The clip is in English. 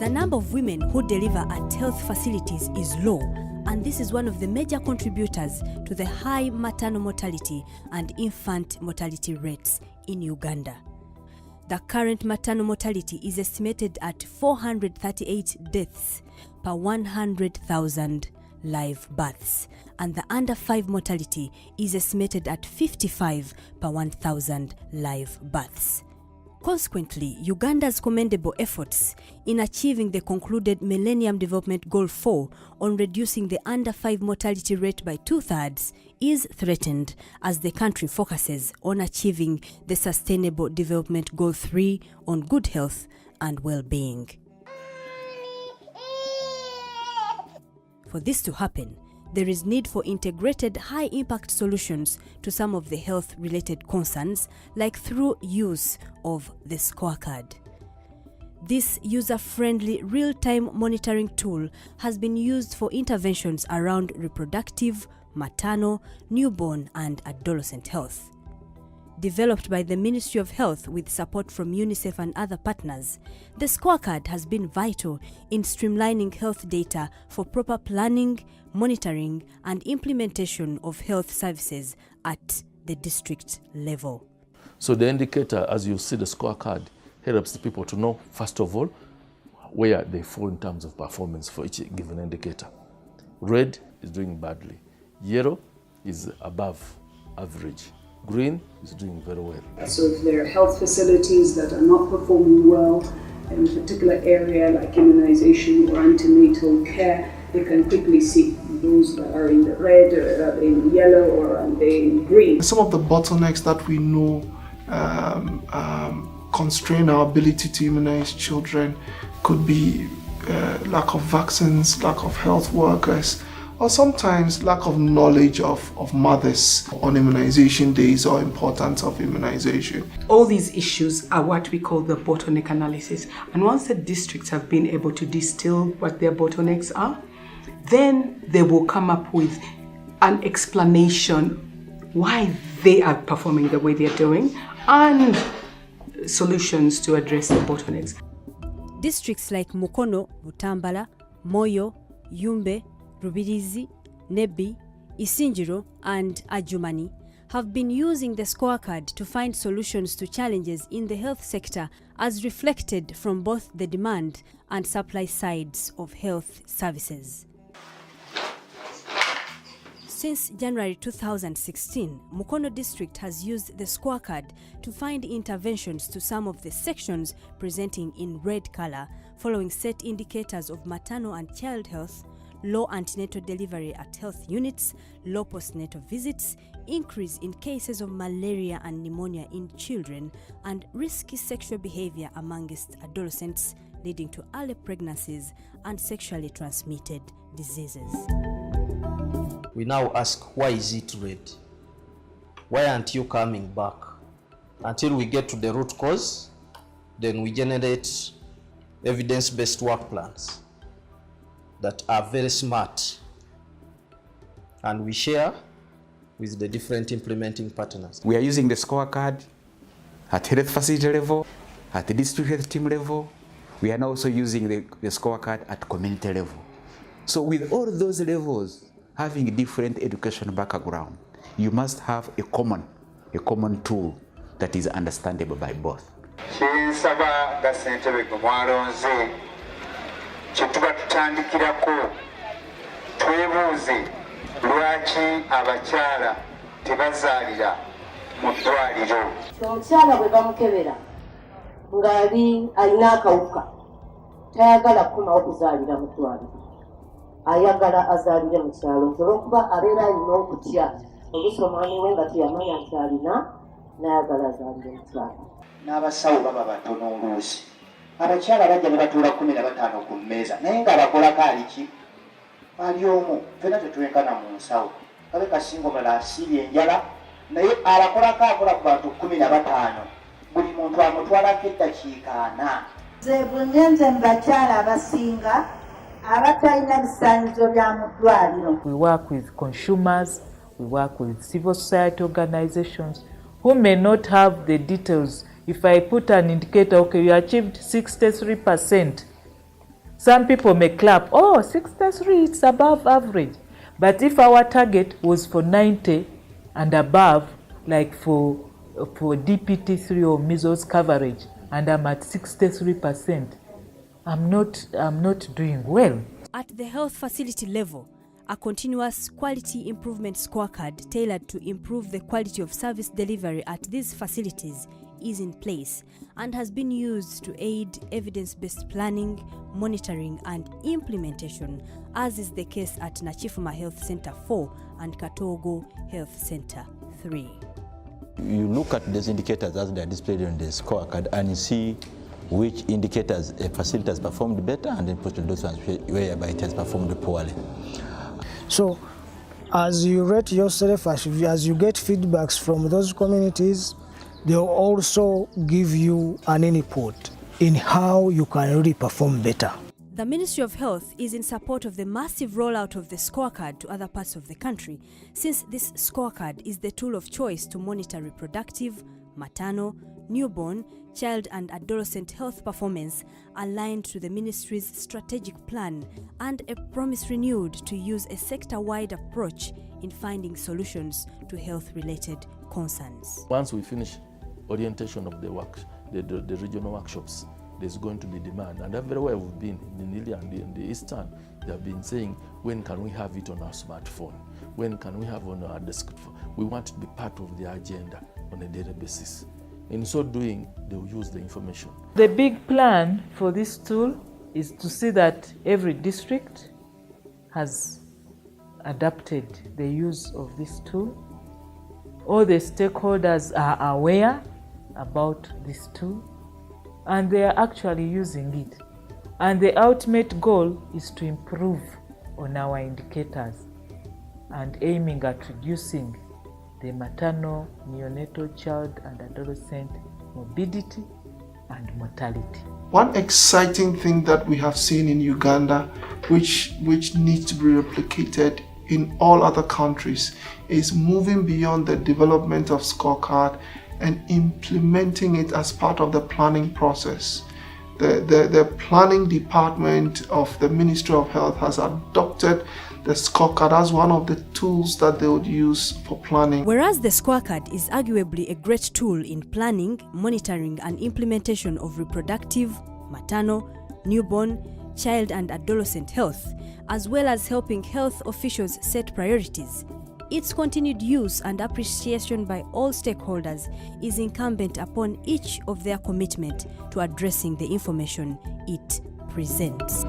The number of women who deliver at health facilities is low, and this is one of the major contributors to the high maternal mortality and infant mortality rates in Uganda. The current maternal mortality is estimated at 438 deaths per 100,000 live births, and the under 5 mortality is estimated at 55 per 1,000 live births. Consequently, Uganda's commendable efforts in achieving the concluded Millennium Development Goal 4 on reducing the under 5 mortality rate by 2/3 is threatened as the country focuses on achieving the Sustainable Development Goal 3 on good health and well-being. For this to happen, there is need for integrated high-impact solutions to some of the health-related concerns, like through use of the scorecard. This user-friendly real-time monitoring tool has been used for interventions around reproductive, maternal, newborn, and adolescent health. Developed by the Ministry of Health with support from UNICEF and other partners, the scorecard has been vital in streamlining health data for proper planning, monitoring, and implementation of health services at the district level. So the indicator, as you see the scorecard, helps the people to know, first of all, where they fall in terms of performance for each given indicator. Red is doing badly. Yellow is above average. Green is doing very well. So if there are health facilities that are not performing well in a particular area like immunization or antenatal care, they can quickly see those that are in the red, or are they in yellow, or are they in green. Some of the bottlenecks that we know constrain our ability to immunize children could be lack of vaccines, lack of health workers, or sometimes lack of knowledge of mothers on immunization days or importance of immunization. All these issues are what we call the bottleneck analysis. And once the districts have been able to distill what their bottlenecks are, then they will come up with an explanation why they are performing the way they're doing and solutions to address the bottlenecks. Districts like Mukono, Butambala, Moyo, Yumbe, Rubirizi, Nebi, Isinjiro, and Ajumani have been using the scorecard to find solutions to challenges in the health sector as reflected from both the demand and supply sides of health services. Since January 2016, Mukono District has used the scorecard to find interventions to some of the sections presenting in red color, following set indicators of maternal and child health, low antenatal delivery at health units, low postnatal visits, increase in cases of malaria and pneumonia in children, and risky sexual behavior amongst adolescents, leading to early pregnancies and sexually transmitted diseases. We now ask, why is it red? Why aren't you coming back? Until we get to the root cause, then we generate evidence-based work plans that are very smart, and we share with the different implementing partners. We are using the scorecard at health facility level, at the district health team level. We are now also using the scorecard at community level. So with all those levels having different education background, you must have a common tool that is understandable by both. Kyetuba tutandikirako twebuuze lwaki abakyala tebazaalira mu ddwaliro. Omukyala bwe bamukebera ng'ali alina akawuka tayagala kukomawo kuzaalira mu ddwaliro, ayagala azaalire mu kyalo nti olw'okuba abeera alina okutya oluusi omwami we nga teyamanya nti alina, n'ayagala azaalire mu kyalo. N'abasawo baba batono oluusi. Abakyala bajja ne batuula 15 ku mmeeza naye nga bakolako aliki ali omu, fena tetwenkana mu nsawo, kabe kasinga omulala asiibye enjala naye abakolako akola ku bantu 15, buli muntu amutwalako eddakiika 4. Nze bwe ngenze mu bakyala abasinga abatalina bisaanyizo bya mu ddwaliro. We work with consumers, we work with civil society organizations who may not have the details. If I put an indicator, okay, you achieved 63% Some people may clap, oh, 63, it's above average. But if our target was for 90 and above, like for DPT3 or measles coverage, and I'm at 63%, I'm not doing well. At the health facility level, a continuous quality improvement scorecard tailored to improve the quality of service delivery at these facilities is in place and has been used to aid evidence-based planning, monitoring and implementation, as is the case at Nachifuma Health Center 4 and Katogo Health Center 3. You look at these indicators as they are displayed on the scorecard and you see which indicators a facility has performed better and then put those ones whereby it has performed poorly. So as you rate yourself, as you get feedbacks from those communities, they'll also give you an input in how you can really perform better. The Ministry of Health is in support of the massive rollout of the scorecard to other parts of the country, since this scorecard is the tool of choice to monitor reproductive, maternal, newborn, child and adolescent health performance aligned to the ministry's strategic plan, and a promise renewed to use a sector-wide approach in finding solutions to health-related concerns. Once we finish orientation of the regional workshops, there's going to be demand. And everywhere we've been, in the Nili and in the Eastern, they have been saying, when can we have it on our smartphone? When can we have it on our desktop? We want to be part of the agenda on a daily basis. In so doing, they will use the information. The big plan for this tool is to see that every district has adapted the use of this tool. All the stakeholders are aware about this tool and they are actually using it. And the ultimate goal is to improve on our indicators and aiming at reducing the maternal, neonatal, child and adolescent morbidity and mortality. One exciting thing that we have seen in Uganda, which needs to be replicated in all other countries, is moving beyond the development of scorecard and implementing it as part of the planning process. The planning department of the Ministry of Health has adopted the scorecard as one of the tools that they would use for planning. Whereas the scorecard is arguably a great tool in planning, monitoring and implementation of reproductive, maternal, newborn, child and adolescent health, as well as helping health officials set priorities, its continued use and appreciation by all stakeholders is incumbent upon each of their commitment to addressing the information it presents.